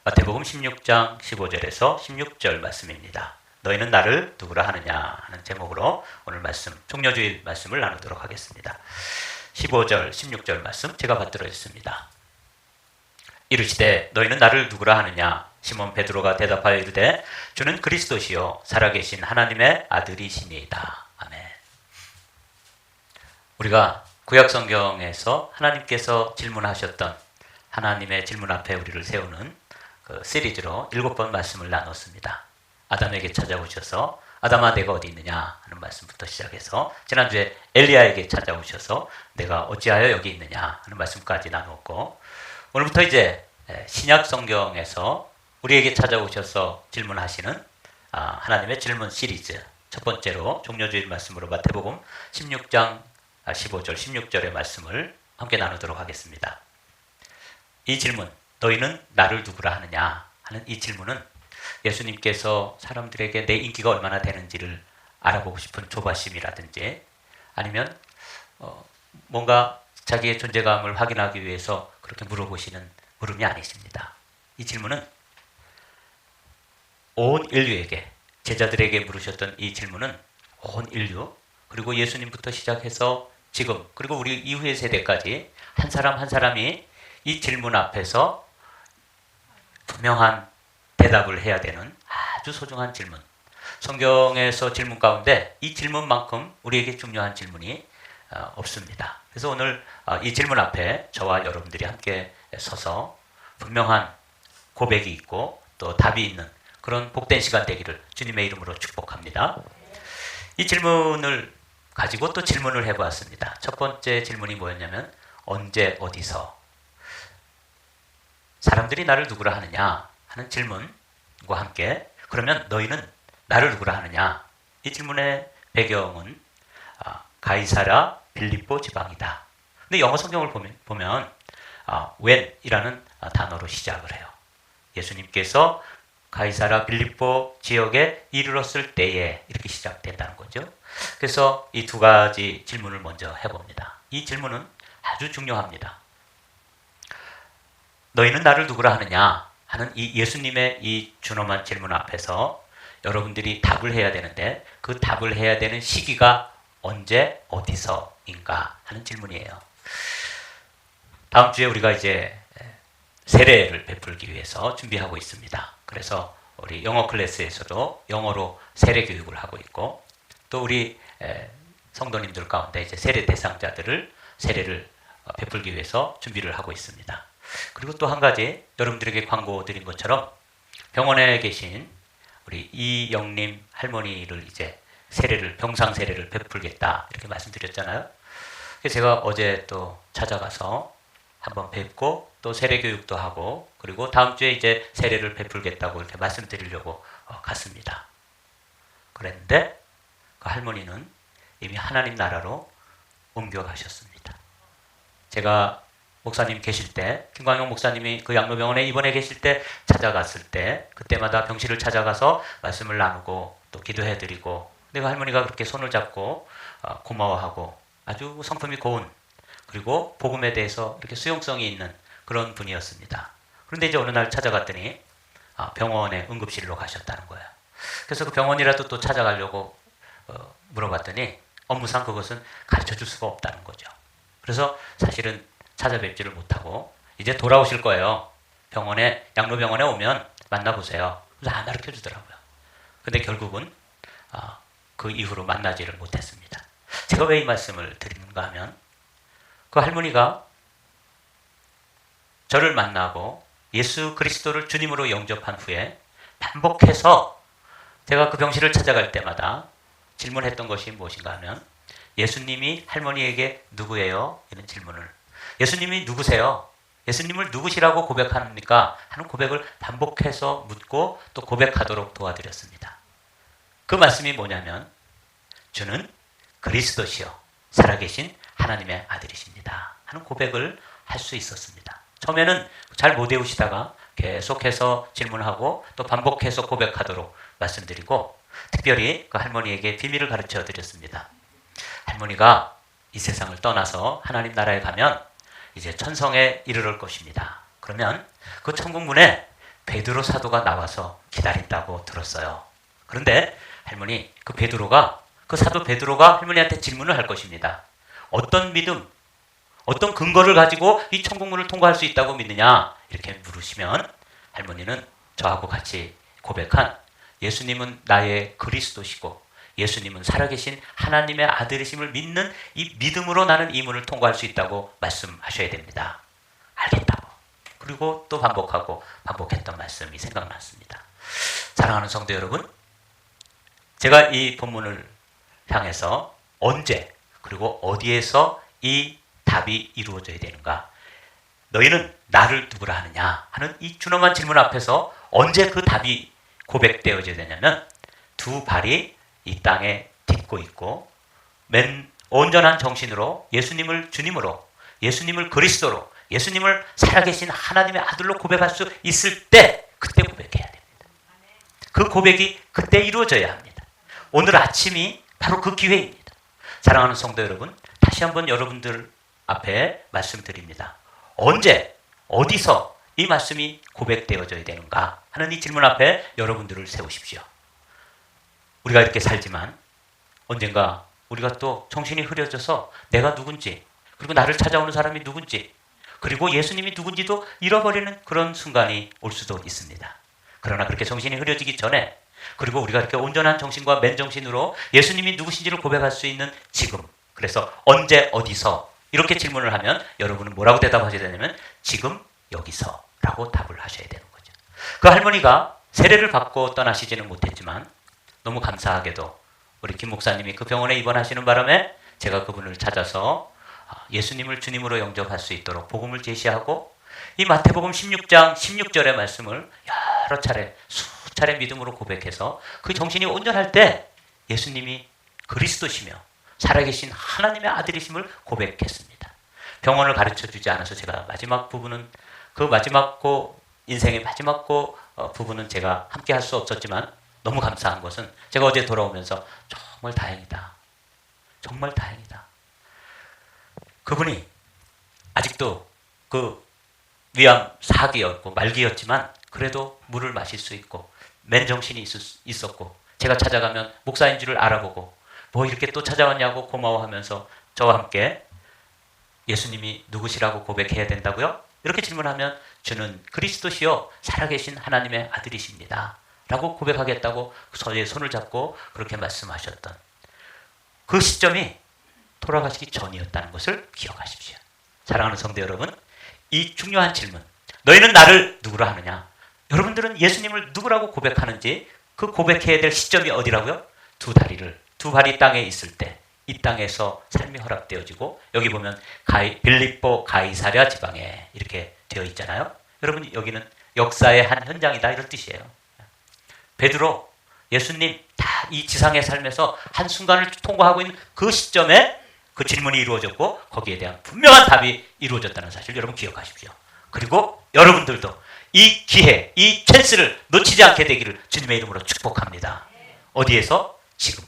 마태복음 16장 15절에서 16절 말씀입니다. 너희는 나를 누구라 하느냐 하는 제목으로 오늘 말씀, 종려주일 말씀을 나누도록 하겠습니다. 15절, 16절 말씀 제가 받들어 있습니다. 이르시되 너희는 나를 누구라 하느냐? 시몬 베드로가 대답하여 이르되 주는 그리스도시요 살아계신 하나님의 아들이시니이다. 아멘. 우리가 구약 성경에서 하나님께서 질문하셨던 하나님의 질문 앞에 우리를 세우는 그 시리즈로 7번 말씀을 나눴습니다. 아담에게 찾아오셔서 아담아 내가 어디 있느냐 하는 말씀부터 시작해서 지난주에 엘리야에게 찾아오셔서 내가 어찌하여 여기 있느냐 하는 말씀까지 나누었고, 오늘부터 이제 신약 성경에서 우리에게 찾아오셔서 질문하시는 하나님의 질문 시리즈 첫 번째로 종려주일 말씀으로 마태복음 16장 15절 16절의 말씀을 함께 나누도록 하겠습니다. 이 질문, 너희는 나를 누구라 하느냐 하는 이 질문은 예수님께서 사람들에게 내 인기가 얼마나 되는지를 알아보고 싶은 조바심이라든지 아니면 뭔가 자기의 존재감을 확인하기 위해서 그렇게 물어보시는 물음이 아니십니다. 이 질문은 온 인류에게, 제자들에게 물으셨던 이 질문은 온 인류, 그리고 예수님부터 시작해서 지금 그리고 우리 이후의 세대까지 한 사람 한 사람이 이 질문 앞에서 분명한 대답을 해야 되는 아주 소중한 질문. 성경에서 질문 가운데 이 질문만큼 우리에게 중요한 질문이 없습니다. 그래서 오늘 이 질문 앞에 저와 여러분들이 함께 서서 분명한 고백이 있고 또 답이 있는 그런 복된 시간 되기를 주님의 이름으로 축복합니다. 이 질문을 가지고 또 질문을 해보았습니다. 첫 번째 질문이 뭐였냐면 언제 어디서 사람들이 나를 누구라 하느냐 하는 질문과 함께 그러면 너희는 나를 누구라 하느냐, 이 질문의 배경은 가이사랴 빌립보 지방이다. 근데 영어 성경을 보면 when이라는 단어로 시작을 해요. 예수님께서 가이사랴 빌립보 지역에 이르렀을 때에 이렇게 시작된다는 거죠. 그래서 이 두 가지 질문을 먼저 해봅니다. 이 질문은 아주 중요합니다. 너희는 나를 누구라 하느냐 하는 이 예수님의 이 준엄한 질문 앞에서 여러분들이 답을 해야 되는데 그 답을 해야 되는 시기가 언제 어디서인가 하는 질문이에요. 다음 주에 우리가 이제 세례를 베풀기 위해서 준비하고 있습니다. 그래서 우리 영어 클래스에서도 영어로 세례 교육을 하고 있고 또 우리 성도님들 가운데 이제 세례 대상자들을 세례를 베풀기 위해서 준비를 하고 있습니다. 그리고 또 한 가지 여러분들에게 광고 드린 것처럼 병원에 계신 우리 이영림 할머니를 이제 병상 세례를 베풀겠다 이렇게 말씀드렸잖아요. 그래서 제가 어제 또 찾아가서 한번 뵙고 또 세례 교육도 하고 그리고 다음 주에 이제 세례를 베풀겠다고 이렇게 말씀드리려고 갔습니다. 그랬는데 그 할머니는 이미 하나님 나라로 옮겨가셨습니다. 제가 목사님 계실 때, 김광용 목사님이 그 양로병원에 입원해 계실 때 찾아갔을 때 그때마다 병실을 찾아가서 말씀을 나누고 또 기도해드리고, 근데 그 할머니가 그렇게 손을 잡고 고마워하고 아주 성품이 고운, 그리고 복음에 대해서 이렇게 수용성이 있는 그런 분이었습니다. 그런데 이제 어느 날 찾아갔더니 병원에 응급실로 가셨다는 거예요. 그래서 그 병원이라도 또 찾아가려고 물어봤더니 업무상 그것은 가르쳐 줄 수가 없다는 거죠. 그래서 사실은 찾아뵙지를 못하고 이제 돌아오실 거예요. 양로병원에 오면 만나보세요. 그래서 안 가르쳐 주더라고요. 근데 결국은 그 이후로 만나지를 못했습니다. 제가 왜 이 말씀을 드리는가 하면 그 할머니가 저를 만나고 예수 그리스도를 주님으로 영접한 후에 반복해서 제가 그 병실을 찾아갈 때마다 질문했던 것이 무엇인가 하면 예수님이 할머니에게 누구예요? 이런 질문을, 예수님이 누구세요? 예수님을 누구시라고 고백합니까? 하는 고백을 반복해서 묻고 또 고백하도록 도와드렸습니다. 그 말씀이 뭐냐면 주는 그리스도시요 살아계신 하나님의 아들이십니다 하는 고백을 할 수 있었습니다. 처음에는 잘 못 외우시다가 계속해서 질문하고 또 반복해서 고백하도록 말씀드리고 특별히 그 할머니에게 비밀을 가르쳐 드렸습니다. 할머니가 이 세상을 떠나서 하나님 나라에 가면 이제 천성에 이르를 것입니다. 그러면 그 천국문에 베드로 사도가 나와서 기다린다고 들었어요. 그런데 할머니, 그 사도 베드로가 할머니한테 질문을 할 것입니다. 어떤 믿음, 어떤 근거를 가지고 이 천국문을 통과할 수 있다고 믿느냐? 이렇게 물으시면 할머니는 저하고 같이 고백한 예수님은 나의 그리스도시고 예수님은 살아계신 하나님의 아들이심을 믿는 이 믿음으로 나는 이 문을 통과할 수 있다고 말씀하셔야 됩니다. 알겠다고. 그리고 또 반복했던 말씀이 생각났습니다. 사랑하는 성도 여러분, 제가 이 본문을 향해서 언제 그리고 어디에서 이 답이 이루어져야 되는가? 너희는 나를 누구라 하느냐? 하는 이 준엄한 질문 앞에서 언제 그 답이 고백되어져야 되냐면 두 발이 이 땅에 딛고 있고 온전한 정신으로 예수님을 주님으로, 예수님을 그리스도로, 예수님을 살아계신 하나님의 아들로 고백할 수 있을 때 그때 고백해야 됩니다. 그 고백이 그때 이루어져야 합니다. 오늘 아침이 바로 그 기회입니다. 사랑하는 성도 여러분, 다시 한번 여러분들 앞에 말씀드립니다. 언제, 어디서 이 말씀이 고백되어져야 되는가 하는 이 질문 앞에 여러분들을 세우십시오. 우리가 이렇게 살지만 언젠가 우리가 또 정신이 흐려져서 내가 누군지, 그리고 나를 찾아오는 사람이 누군지, 그리고 예수님이 누군지도 잃어버리는 그런 순간이 올 수도 있습니다. 그러나 그렇게 정신이 흐려지기 전에, 그리고 우리가 이렇게 온전한 정신과 맨정신으로 예수님이 누구신지를 고백할 수 있는 지금, 그래서 언제 어디서 이렇게 질문을 하면 여러분은 뭐라고 대답하셔야 되냐면 지금 여기서 라고 답을 하셔야 되는 거죠. 그 할머니가 세례를 받고 떠나시지는 못했지만 너무 감사하게도 우리 김 목사님이 그 병원에 입원하시는 바람에 제가 그분을 찾아서 예수님을 주님으로 영접할 수 있도록 복음을 제시하고 이 마태복음 16장 16절의 말씀을 여러 차례 수차례 믿음으로 고백해서 그 정신이 온전할 때 예수님이 그리스도시며 살아계신 하나님의 아들이심을 고백했습니다. 병원을 가르쳐주지 않아서 제가 마지막 부분은 인생의 마지막 부분은 제가 함께 할 수 없었지만 너무 감사한 것은 제가 어제 돌아오면서 정말 다행이다. 정말 다행이다. 그분이 아직도 그 위암 4기였고 말기였지만 그래도 물을 마실 수 있고 맨정신이 있었고 제가 찾아가면 목사인 줄을 알아보고 뭐 이렇게 또 찾아왔냐고 고마워하면서 저와 함께 예수님이 누구시라고 고백해야 된다고요? 이렇게 질문하면 주는 그리스도시요 살아계신 하나님의 아들이십니다. 라고 고백하겠다고 저의 손을 잡고 그렇게 말씀하셨던 그 시점이 돌아가시기 전이었다는 것을 기억하십시오. 사랑하는 성도 여러분, 이 중요한 질문, 너희는 나를 누구라 하느냐? 여러분들은 예수님을 누구라고 고백하는지 그 고백해야 될 시점이 어디라고요? 두 발이 땅에 있을 때 이 땅에서 삶이 허락되어지고 여기 보면 빌립보 가이사랴 지방에 이렇게 되어 있잖아요. 여러분 여기는 역사의 한 현장이다 이런 뜻이에요. 베드로, 예수님 다 이 지상의 삶에서 한순간을 통과하고 있는 그 시점에 그 질문이 이루어졌고 거기에 대한 분명한 답이 이루어졌다는 사실 여러분 기억하십시오. 그리고 여러분들도 이 기회, 이 찬스를 놓치지 않게 되기를 주님의 이름으로 축복합니다. 어디에서? 지금,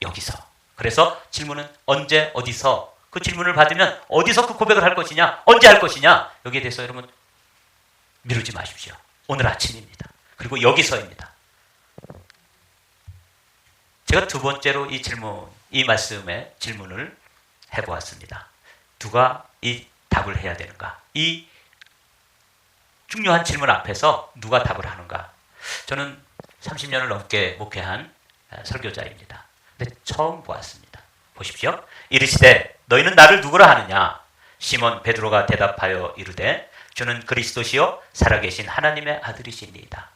여기서. 그래서 질문은 언제, 어디서 그 질문을 받으면 어디서 그 고백을 할 것이냐, 언제 할 것이냐 여기에 대해서 여러분 미루지 마십시오. 오늘 아침입니다. 그리고 여기서입니다. 제가 두 번째로 이 말씀에 질문을 해보았습니다. 누가 이 답을 해야 되는가? 이 중요한 질문 앞에서 누가 답을 하는가? 저는 30년을 넘게 목회한 설교자입니다. 근데 처음 보았습니다. 보십시오. 이르시되 너희는 나를 누구라 하느냐? 시몬 베드로가 대답하여 이르되 주는 그리스도시요 살아계신 하나님의 아들이시니이다.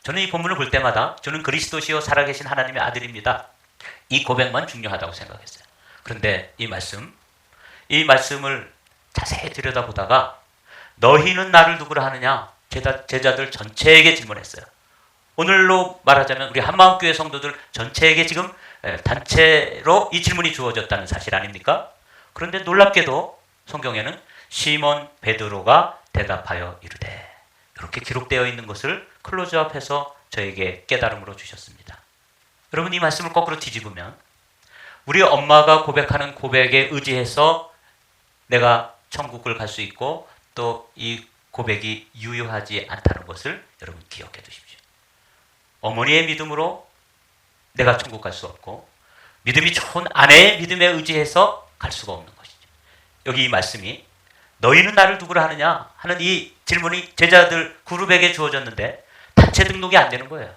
저는 이 본문을 볼 때마다 주는 그리스도시요 살아계신 하나님의 아들입니다. 이 고백만 중요하다고 생각했어요. 그런데 이 말씀을 자세히 들여다보다가 너희는 나를 누구라 하느냐? 제자들 전체에게 질문했어요. 오늘로 말하자면 우리 한마음교회 성도들 전체에게 지금 단체로 이 질문이 주어졌다는 사실 아닙니까? 그런데 놀랍게도 성경에는 시몬 베드로가 대답하여 이르되 이렇게 기록되어 있는 것을 클로즈업해서 저에게 깨달음으로 주셨습니다. 여러분 이 말씀을 거꾸로 뒤집으면 우리 엄마가 고백하는 고백에 의지해서 내가 천국을 갈 수 있고 또 이 고백이 유효하지 않다는 것을 여러분 기억해 두십시오. 어머니의 믿음으로 내가 천국 갈 수 없고 믿음이 좋은 아내의 믿음에 의지해서 갈 수가 없는 것이죠. 여기 이 말씀이 너희는 나를 누구라 하느냐 하는 이 질문이 제자들 그룹에게 주어졌는데 단체 등록이 안 되는 거예요.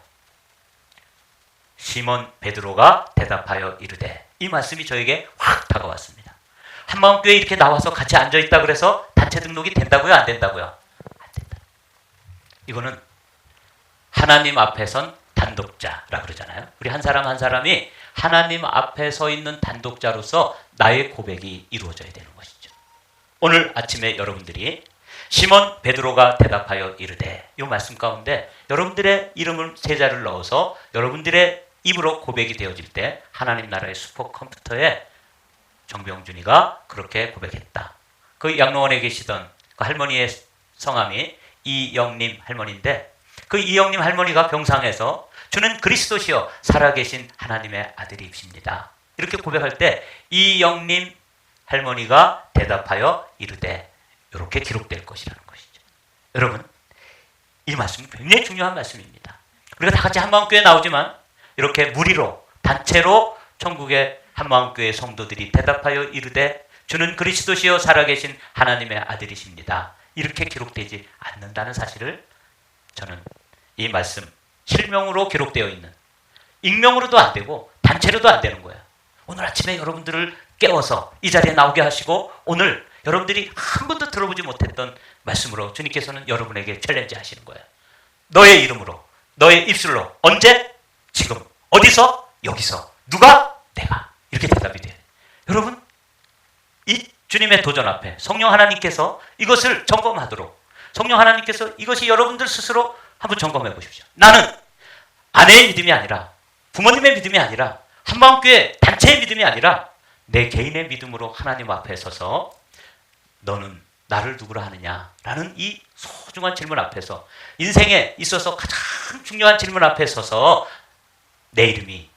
시몬 베드로가 대답하여 이르되, 이 말씀이 저에게 확 다가왔습니다. 한마음교회 이렇게 나와서 같이 앉아있다 그래서 단체 등록이 된다고요? 안 된다고요? 안 된다. 이거는 하나님 앞에 선 단독자라 그러잖아요. 우리 한 사람 한 사람이 하나님 앞에 서 있는 단독자로서 나의 고백이 이루어져야 되는 것이죠. 오늘 아침에 여러분들이 시몬 베드로가 대답하여 이르되, 이 말씀 가운데 여러분들의 이름을 세 자를 넣어서 여러분들의 입으로 고백이 되어질 때 하나님 나라의 슈퍼컴퓨터에 정병준이가 그렇게 고백했다. 그 양로원에 계시던 그 할머니의 성함이 이영림 할머니인데, 그 이영림 할머니가 병상에서 주는 그리스도시요 살아계신 하나님의 아들이십니다. 이렇게 고백할 때 이영림 할머니가 대답하여 이르되, 이렇게 기록될 것이라는 것이죠. 여러분, 이 말씀은 굉장히 중요한 말씀입니다. 우리가 다 같이 한마음교회 나오지만 이렇게 무리로 단체로 천국의 한마음교회 성도들이 대답하여 이르되 주는 그리스도시요 살아계신 하나님의 아들이십니다. 이렇게 기록되지 않는다는 사실을 저는 이 말씀 실명으로 기록되어 있는, 익명으로도 안 되고 단체로도 안 되는 거예요. 오늘 아침에 여러분들을 깨워서 이 자리에 나오게 하시고 오늘 여러분들이 한 번도 들어보지 못했던 말씀으로 주님께서는 여러분에게 챌린지 하시는 거예요. 너의 이름으로, 너의 입술로, 언제? 지금. 어디서? 여기서. 누가? 내가. 이렇게 대답이 돼요. 여러분, 이 주님의 도전 앞에 성령 하나님께서 이것을 점검하도록, 성령 하나님께서 이것이 여러분들 스스로 한번 점검해 보십시오. 나는 아내의 믿음이 아니라, 부모님의 믿음이 아니라, 한마음교회 단체의 믿음이 아니라 내 개인의 믿음으로 하나님 앞에 서서 너는 나를 누구라 하느냐라는 이 소중한 질문 앞에서, 인생에 있어서 가장 중요한 질문 앞에 서서 내 이름이,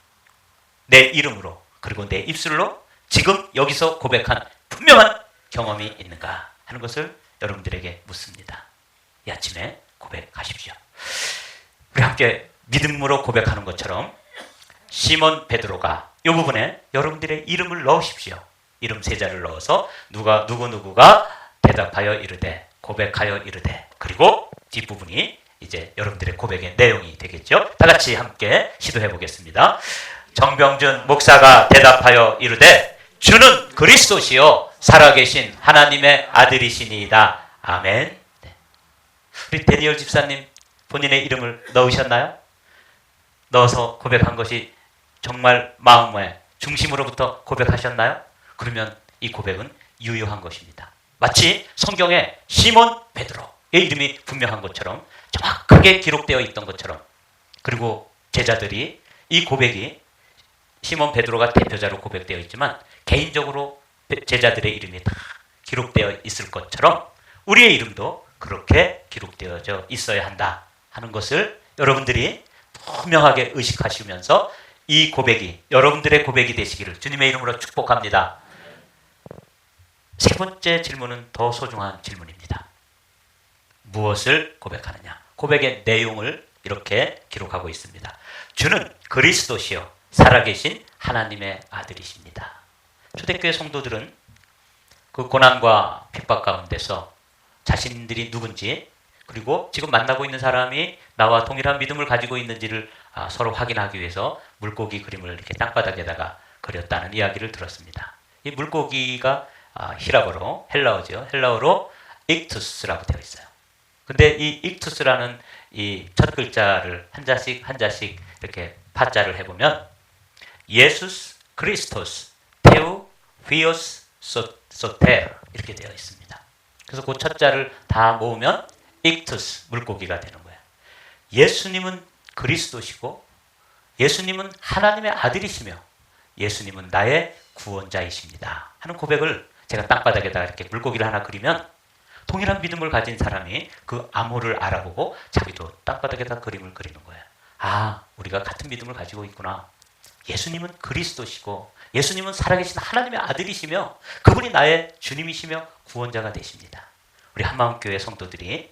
내 이름으로, 그리고 내 입술로 지금 여기서 고백한 분명한 경험이 있는가 하는 것을 여러분들에게 묻습니다. 이 아침에 고백하십시오. 우리 함께 믿음으로 고백하는 것처럼 시몬 베드로가 이 부분에 여러분들의 이름을 넣으십시오. 이름 세 자를 넣어서 누구누구가 대답하여 이르되, 고백하여 이르되, 그리고 뒷부분이 이제 여러분들의 고백의 내용이 되겠죠. 다 같이 함께 시도해 보겠습니다. 정병준 목사가 대답하여 이르되 주는 그리스도시요 살아계신 하나님의 아들이시니이다. 아멘. 네. 우리 데니얼 집사님 본인의 이름을 넣으셨나요? 넣어서 고백한 것이 정말 마음의 중심으로부터 고백하셨나요? 그러면 이 고백은 유효한 것입니다. 마치 성경에 시몬 베드로의 이름이 분명한 것처럼, 정확하게 기록되어 있던 것처럼, 그리고 제자들이 이 고백이 시몬 베드로가 대표자로 고백되어 있지만 개인적으로 제자들의 이름이 다 기록되어 있을 것처럼 우리의 이름도 그렇게 기록되어져 있어야 한다 하는 것을 여러분들이 분명하게 의식하시면서 이 고백이 여러분들의 고백이 되시기를 주님의 이름으로 축복합니다. 세 번째 질문은 더 소중한 질문입니다. 무엇을 고백하느냐? 고백의 내용을 이렇게 기록하고 있습니다. 주는 그리스도시요 살아계신 하나님의 아들이십니다. 초대교회 성도들은 그 고난과 핍박 가운데서 자신들이 누군지, 그리고 지금 만나고 있는 사람이 나와 동일한 믿음을 가지고 있는지를 서로 확인하기 위해서 물고기 그림을 이렇게 땅바닥에다가 그렸다는 이야기를 들었습니다. 이 물고기가 히라보로, 헬라어죠. 헬라어로 익투스라고 되어 있어요. 근데 이 익투스라는 이 첫 글자를 한 자씩 한 자씩 이렇게 파자를 해보면 예수스 크리스토스 테우 휘오스 소테르 이렇게 되어 있습니다. 그래서 그 첫 자를 다 모으면 익투스 물고기가 되는 거예요. 예수님은 그리스도시고 예수님은 하나님의 아들이시며 예수님은 나의 구원자이십니다 하는 고백을 제가 땅바닥에다가 이렇게 물고기를 하나 그리면 동일한 믿음을 가진 사람이 그 암호를 알아보고 자기도 땅바닥에다 그림을 그리는 거예요. 아, 우리가 같은 믿음을 가지고 있구나. 예수님은 그리스도시고 예수님은 살아계신 하나님의 아들이시며 그분이 나의 주님이시며 구원자가 되십니다. 우리 한마음교회 성도들이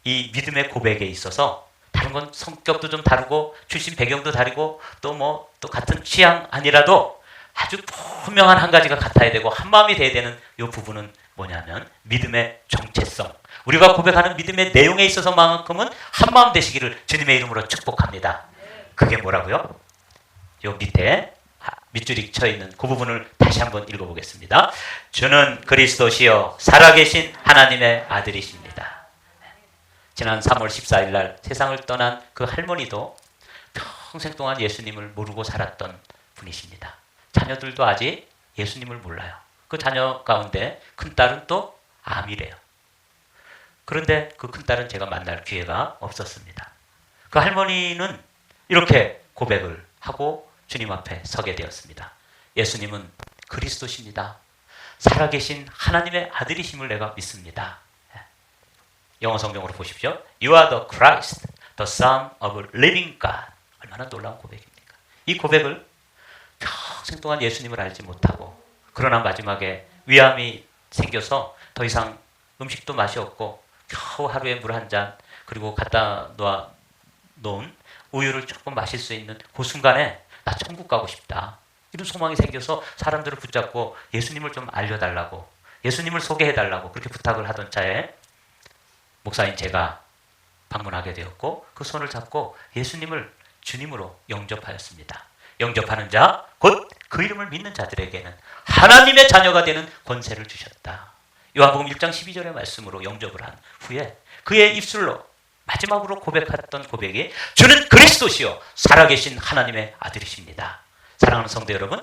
이 믿음의 고백에 있어서 다른 건 성격도 좀 다르고 출신 배경도 다르고 또 같은 취향 아니라도 아주 분명한 한 가지가 같아야 되고 한 마음이 돼야 되는 이 부분은 뭐냐면 믿음의 정체성. 우리가 고백하는 믿음의 내용에 있어서만큼은 한 마음 되시기를 주님의 이름으로 축복합니다. 그게 뭐라고요? 요 밑에 밑줄이 쳐 있는 그 부분을 다시 한번 읽어보겠습니다. 주는 그리스도시요 살아계신 하나님의 아들이십니다. 지난 3월 14일 날 세상을 떠난 그 할머니도 평생 동안 예수님을 모르고 살았던 분이십니다. 자녀들도 아직 예수님을 몰라요. 그 자녀 가운데 큰딸은 또 암이래요. 그런데 그 큰딸은 제가 만날 기회가 없었습니다. 그 할머니는 이렇게 고백을 하고 주님 앞에 서게 되었습니다. 예수님은 그리스도십니다. 살아계신 하나님의 아들이심을 내가 믿습니다. 영어 성경으로 보십시오. You are the Christ, the Son of a living God. 얼마나 놀라운 고백입니까? 이 고백을 평생 동안 예수님을 알지 못하고 그러나 마지막에 위암이 생겨서 더 이상 음식도 맛이 없고 겨우 하루에 물 한 잔 그리고 갖다 놓은 우유를 조금 마실 수 있는 그 순간에 나 천국 가고 싶다. 이런 소망이 생겨서 사람들을 붙잡고 예수님을 좀 알려달라고 예수님을 소개해달라고 그렇게 부탁을 하던 차에 목사인 제가 방문하게 되었고 그 손을 잡고 예수님을 주님으로 영접하였습니다. 영접하는 자, 곧 그 이름을 믿는 자들에게는 하나님의 자녀가 되는 권세를 주셨다. 요한복음 1장 12절의 말씀으로 영접을 한 후에 그의 입술로 마지막으로 고백했던 고백이 주는 그리스도시요 살아계신 하나님의 아들이십니다. 사랑하는 성도 여러분,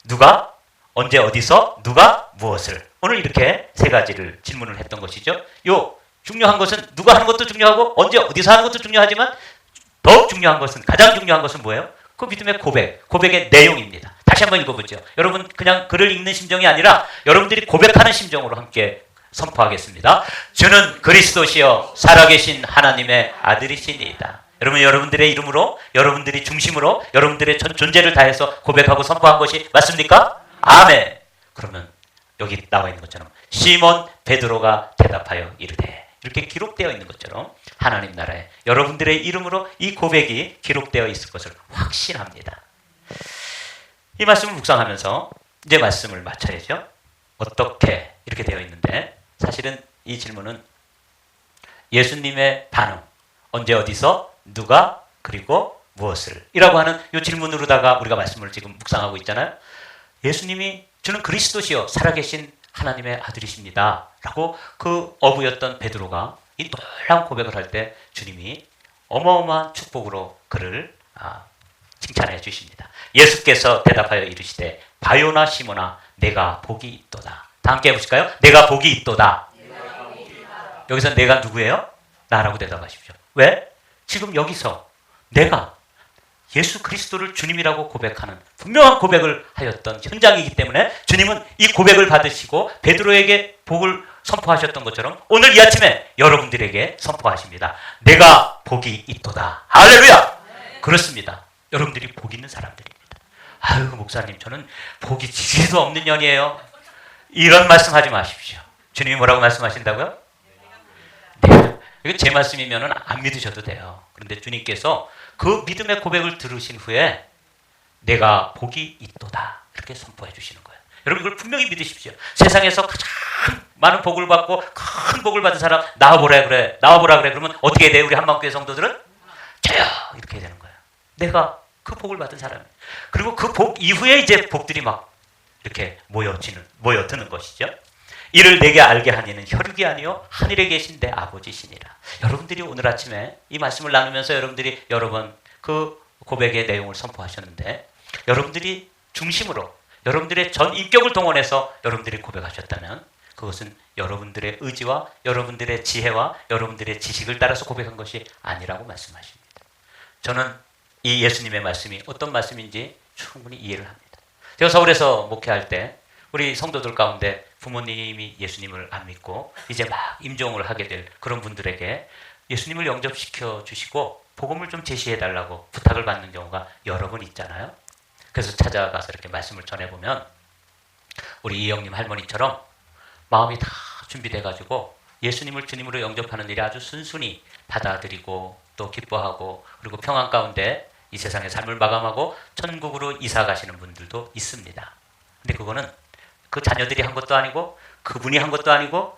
누가 언제 어디서 누가 무엇을 오늘 이렇게 세 가지를 질문을 했던 것이죠. 요 중요한 것은 누가 하는 것도 중요하고 언제 어디서 하는 것도 중요하지만 더욱 중요한 것은 가장 중요한 것은 뭐예요? 그 믿음의 고백의 내용입니다. 다시 한번 읽어보죠. 여러분 그냥 글을 읽는 심정이 아니라 여러분들이 고백하는 심정으로 함께 선포하겠습니다. 주는 그리스도시요 살아계신 하나님의 아들이시니이다. 여러분 여러분들의 이름으로 여러분들이 중심으로 여러분들의 전 존재를 다해서 고백하고 선포한 것이 맞습니까? 아멘. 그러면 여기 나와 있는 것처럼 시몬 베드로가 대답하여 이르되 이렇게 기록되어 있는 것처럼 하나님 나라에 여러분들의 이름으로 이 고백이 기록되어 있을 것을 확신합니다. 이 말씀을 묵상하면서 이제 말씀을 마쳐야죠. 어떻게 이렇게 되어 있는데 사실은 이 질문은 예수님의 반응 언제 어디서 누가 그리고 무엇을 이라고 하는 이 질문으로다가 우리가 말씀을 지금 묵상하고 있잖아요. 예수님이 주는 그리스도시요 살아계신 하나님의 아들이십니다 라고 그 어부였던 베드로가 이 놀라운 고백을 할 때 주님이 어마어마한 축복으로 그를 칭찬해 주십니다. 예수께서 대답하여 이르시되 바요나 시모나 내가 복이 있도다. 다 함께 해보실까요? 내가 복이 있도다. 여기서 내가 누구예요? 나라고 대답하십시오. 왜? 지금 여기서 내가 예수 그리스도를 주님이라고 고백하는 분명한 고백을 하였던 현장이기 때문에 주님은 이 고백을 받으시고 베드로에게 복을 선포하셨던 것처럼 오늘 이 아침에 여러분들에게 선포하십니다. 내가 복이 있도다. 할렐루야! 네. 그렇습니다. 여러분들이 복 있는 사람들입니다. 아유 목사님 저는 복이 지지도 없는 년이에요. 이런 말씀하지 마십시오. 주님이 뭐라고 말씀하신다고요? 네. 이거 제 말씀이면 안 믿으셔도 돼요. 그런데 주님께서 그 믿음의 고백을 들으신 후에 내가 복이 있도다 이렇게 선포해 주시는 거예요. 여러분 이걸 분명히 믿으십시오. 세상에서 가장 많은 복을 받고 큰 복을 받은 사람 나와보라 그래 그러면 어떻게 돼요? 우리 한마음교회 성도들은 저요 이렇게 되는 거예요. 내가 그 복을 받은 사람 그리고 그 복 이후에 이제 복들이 막 이렇게 모여드는 것이죠. 이를 내게 알게 하니는 혈육이 아니요 하늘에 계신 내 아버지시니라. 여러분들이 오늘 아침에 이 말씀을 나누면서 여러분들이 여러 번 그 고백의 내용을 선포하셨는데 여러분들이 중심으로 여러분들의 전 인격을 동원해서 여러분들이 고백하셨다면 그것은 여러분들의 의지와 여러분들의 지혜와 여러분들의 지식을 따라서 고백한 것이 아니라고 말씀하십니다. 저는 이 예수님의 말씀이 어떤 말씀인지 충분히 이해를 합니다. 제가 서울에서 목회할 때 우리 성도들 가운데 부모님이 예수님을 안 믿고 이제 막 임종을 하게 될 그런 분들에게 예수님을 영접시켜 주시고 복음을 좀 제시해 달라고 부탁을 받는 경우가 여러 번 있잖아요. 그래서 찾아가서 이렇게 말씀을 전해보면 우리 이영님 할머니처럼 마음이 다 준비돼가지고 예수님을 주님으로 영접하는 일이 아주 순순히 받아들이고 또 기뻐하고 그리고 평안 가운데 이 세상의 삶을 마감하고 천국으로 이사 가시는 분들도 있습니다. 근데 그거는 그 자녀들이 한 것도 아니고 그분이 한 것도 아니고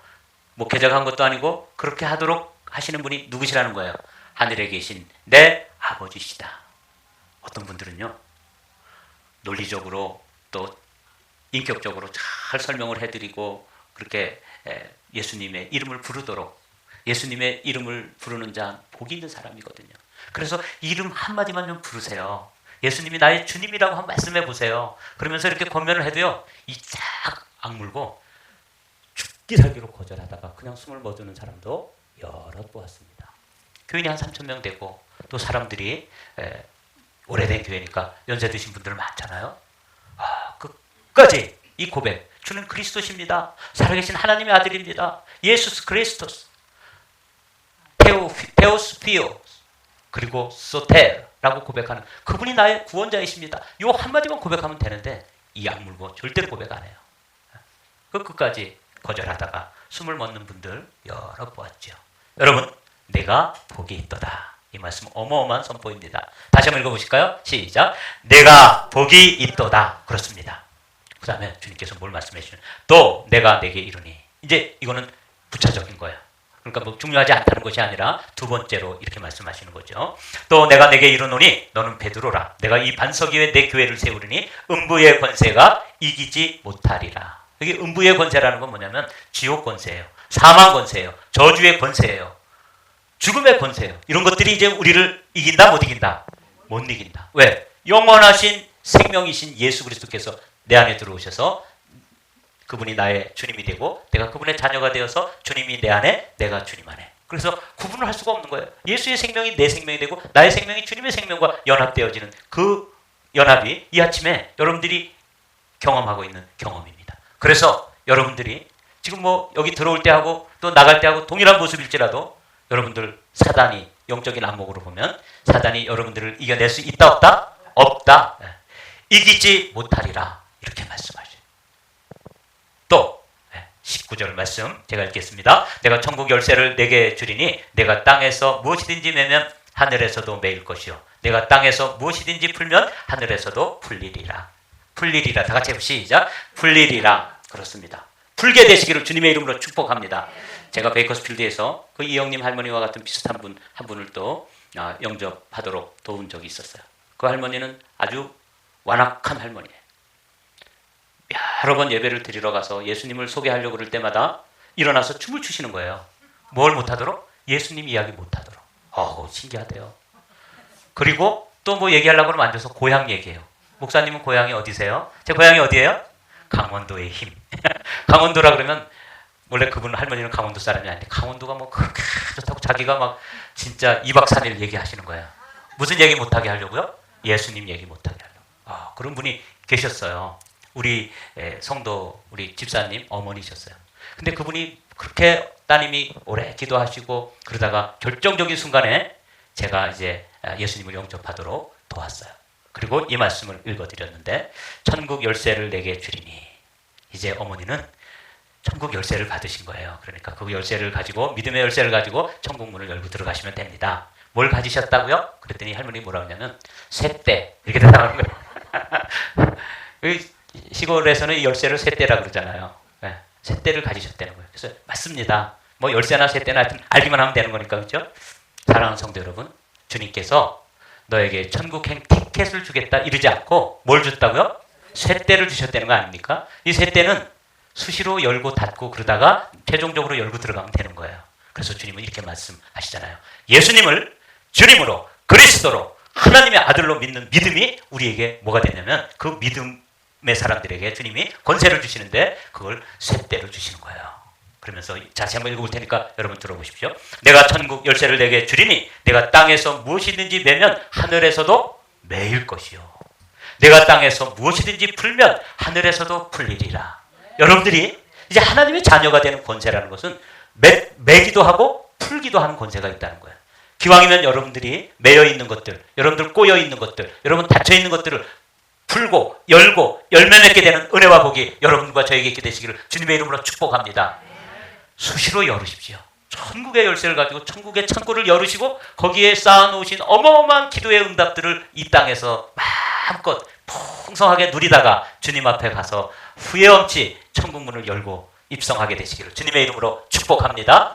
목회자가 한 것도 아니고 그렇게 하도록 하시는 분이 누구시라는 거예요? 하늘에 계신 내 아버지시다. 어떤 분들은요, 논리적으로 또 인격적으로 잘 설명을 해드리고 그렇게 예수님의 이름을 부르도록, 예수님의 이름을 부르는 자 복이 있는 사람이거든요. 그래서 이름 한마디만 좀 부르세요. 예수님이 나의 주님이라고 한번 말씀해 보세요. 그러면서 이렇게 권면을 해도요, 이 쫙 악물고 죽기 살기로 거절하다가 그냥 숨을 멎는 사람도 여러 보았습니다. 교인이 한 3,000명 되고 또 사람들이 오래된 교회니까 연세 드신 분들 많잖아요. 끝까지 이 고백, 주는 그리스도십니다. 살아계신 하나님의 아들입니다. 예수스 그리스토스, 테오스 피오, 그리고 소텔라고 고백하는 그분이 나의 구원자이십니다. 요 한마디만 고백하면 되는데 이 악물고 절대로 고백 안 해요. 그 끝까지 거절하다가 숨을 멎는 분들 여러 보았죠. 여러분, 내가 복이 있도다. 이 말씀 어마어마한 선포입니다. 다시 한번 읽어보실까요? 시작. 내가 복이 있도다. 그렇습니다. 그 다음에 주님께서 뭘 말씀해 주시는? 또 내가 내게 이르니. 이제 이거는 부차적인 거예요. 그러니까 뭐 중요하지 않다는 것이 아니라 두 번째로 이렇게 말씀하시는 거죠. 또 내가 내게 이르노니 너는 베드로라. 내가 이 반석 위에 내 교회를 세우리니 음부의 권세가 이기지 못하리라. 여기 음부의 권세라는 건 뭐냐면 지옥 권세예요. 사망 권세예요. 저주의 권세예요. 죽음의 권세예요. 이런 것들이 이제 우리를 이긴다, 못 이긴다? 못 이긴다. 왜? 영원하신 생명이신 예수 그리스도께서 내 안에 들어오셔서 그분이 나의 주님이 되고 내가 그분의 자녀가 되어서 주님이 내 안에, 내가 주님 안에. 그래서 구분을 할 수가 없는 거예요. 예수의 생명이 내 생명이 되고 나의 생명이 주님의 생명과 연합되어지는 그 연합이 이 아침에 여러분들이 경험하고 있는 경험입니다. 그래서 여러분들이 지금 뭐 여기 들어올 때 하고 또 나갈 때 하고 동일한 모습일지라도 여러분들 사단이 영적인 안목으로 보면 사단이 여러분들을 이겨낼 수 있다 없다? 없다. 이기지 못하리라. 이렇게 말씀하셔요. 또 19절 말씀 제가 읽겠습니다. 내가 천국 열쇠를 내게 주리니 내가 땅에서 무엇이든지 매면 하늘에서도 매일 것이요 내가 땅에서 무엇이든지 풀면 하늘에서도 풀리리라. 풀리리라. 다 같이 시작. 풀리리라. 그렇습니다. 풀게 되시기를 주님의 이름으로 축복합니다. 제가 베이커스필드에서 그 이영님 할머니와 같은 비슷한 분 한 분을 또 영접하도록 도운 적이 있었어요. 그 할머니는 아주 완악한 할머니예요. 여러 번 예배를 드리러 가서 예수님을 소개하려고 그럴 때마다 일어나서 춤을 추시는 거예요. 뭘 못하도록? 예수님 이야기 못하도록. 신기하대요. 그리고 또 뭐 얘기하려고 그러면 앉아서 고향 얘기해요. 목사님은 고향이 어디세요? 제 고향이 어디예요? 강원도의 힘. 강원도라 그러면 원래 그분 할머니는 강원도 사람이 아닌데 강원도가 뭐 그렇게 좋다고 자기가 막 진짜 2박 3일 얘기하시는 거예요. 무슨 얘기 못하게 하려고요? 예수님 얘기 못하게 하려고. 그런 분이 계셨어요. 우리 성도 우리 집사님 어머니셨어요. 근데 그분이 그렇게 따님이 오래 기도하시고 그러다가 결정적인 순간에 제가 이제 예수님을 영접하도록 도왔어요. 그리고 이 말씀을 읽어드렸는데 천국 열쇠를 내게 주리니 이제 어머니는 천국 열쇠를 받으신 거예요. 그러니까 그 열쇠를 가지고 믿음의 열쇠를 가지고 천국 문을 열고 들어가시면 됩니다. 뭘 가지셨다고요? 그랬더니 할머니 뭐라고 하냐면 쇠대 이렇게 대답하는 거예요. 시골에서는 이 열쇠를 쇠대라 그러잖아요. 네, 쇠대를 가지셨다는 거예요. 그래서 맞습니다. 뭐 열쇠나 쇠대나 하여튼 알기만 하면 되는 거니까 그렇죠? 사랑하는 성도 여러분, 주님께서 너에게 천국행 티켓을 주겠다 이러지 않고 뭘 줬다고요? 쇠대를 주셨다는 거 아닙니까? 이 쇠대는 수시로 열고 닫고 그러다가 최종적으로 열고 들어가면 되는 거예요. 그래서 주님은 이렇게 말씀하시잖아요. 예수님을 주님으로 그리스도로 하나님의 아들로 믿는 믿음이 우리에게 뭐가 되냐면 그 믿음의 사람들에게 주님이 권세를 주시는데 그걸 쇠대로 주시는 거예요. 그러면서 자세히 한번 읽어볼 테니까 여러분 들어보십시오. 내가 천국 열쇠를 내게 주리니 내가 땅에서 무엇이든지 매면 하늘에서도 매일 것이요 내가 땅에서 무엇이든지 풀면 하늘에서도 풀리리라. 여러분들이 이제 하나님의 자녀가 되는 권세라는 것은 매기도 하고 풀기도 하는 권세가 있다는 거예요. 기왕이면 여러분들이 매여 있는 것들, 여러분들 꼬여 있는 것들, 여러분 닫혀 있는 것들을 풀고 열고 열매 맺게 되는 은혜와 복이 여러분과 저에게 있게 되시기를 주님의 이름으로 축복합니다. 수시로 열으십시오. 천국의 열쇠를 가지고 천국의 창고를 열으시고 거기에 쌓아놓으신 어마어마한 기도의 응답들을 이 땅에서 마음껏 풍성하게 누리다가 주님 앞에 가서 후회 없이 천국 문을 열고 입성하게 되시기를 주님의 이름으로 축복합니다.